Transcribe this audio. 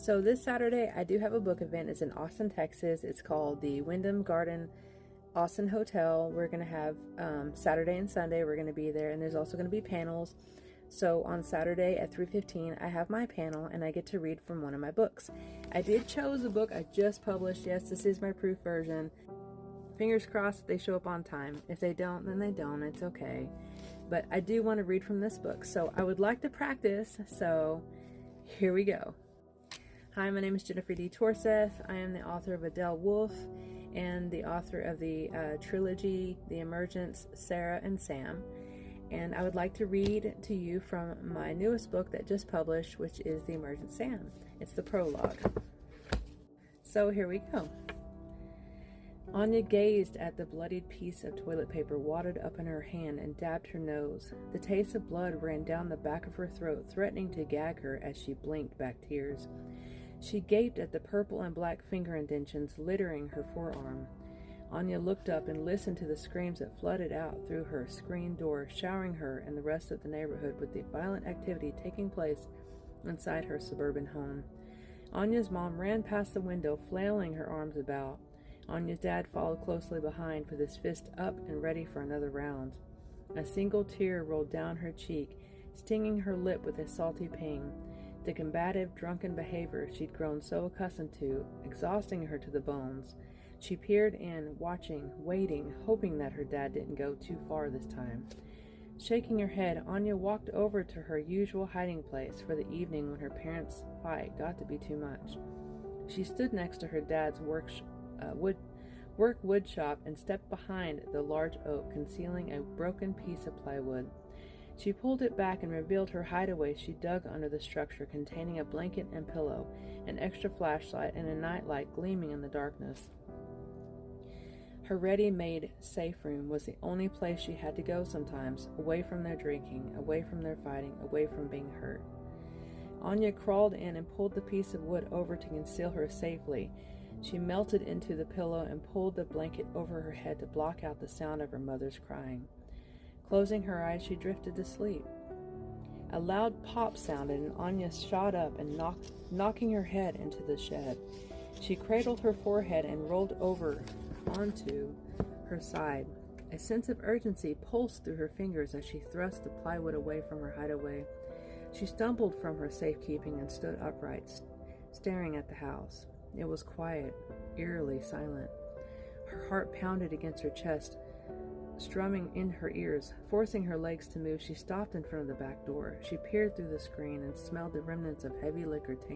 So this Saturday, I do have a book event. It's in Austin, Texas. It's called the Wyndham Garden Austin Hotel. We're going to have Saturday and Sunday. We're going to be there, and there's also going to be panels. So on Saturday at 3:15, I have my panel, and I get to read from one of my books. I did choose a book I just published. Yes, this is my proof version. Fingers crossed they show up on time. If they don't, then they don't. It's okay. But I do want to read from this book, so I would like to practice. So here we go. Hi, my name is Jennifer D. Torseth. I am the author of Adele Wolfe and the author of the trilogy, The Emergence, Sarah and Sam. And I would like to read to you from my newest book that just published, which is The Emergent Sam. It's the prologue. So here we go. Anya gazed at the bloodied piece of toilet paper wadded up in her hand and dabbed her nose. The taste of blood ran down the back of her throat, threatening to gag her as she blinked back tears. She gaped at the purple and black finger indentions littering her forearm. Anya looked up and listened to the screams that flooded out through her screen door, showering her and the rest of the neighborhood with the violent activity taking place inside her suburban home. Anya's mom ran past the window, flailing her arms about. Anya's dad followed closely behind with his fist up and ready for another round. A single tear rolled down her cheek, stinging her lip with a salty ping. The combative, drunken behavior she'd grown so accustomed to, exhausting her to the bones. She peered in, watching, waiting, hoping that her dad didn't go too far this time. Shaking her head, Anya walked over to her usual hiding place for the evening when her parents' fight got to be too much. She stood next to her dad's wood shop and stepped behind the large oak, concealing a broken piece of plywood. She pulled it back and revealed her hideaway. She dug under the structure, containing a blanket and pillow, an extra flashlight, and a nightlight gleaming in the darkness. Her ready-made safe room was the only place she had to go sometimes, away from their drinking, away from their fighting, away from being hurt. Anya crawled in and pulled the piece of wood over to conceal her safely. She melted into the pillow and pulled the blanket over her head to block out the sound of her mother's crying. Closing her eyes, she drifted to sleep. A loud pop sounded, and Anya shot up and knocking her head into the shed. She cradled her forehead and rolled over onto her side. A sense of urgency pulsed through her fingers as she thrust the plywood away from her hideaway. She stumbled from her safekeeping and stood upright, staring at the house. It was quiet, eerily silent. Her heart pounded against her chest, strumming in her ears. Forcing her legs to move, she stopped in front of the back door. She peered through the screen and smelled the remnants of heavy liquor tainting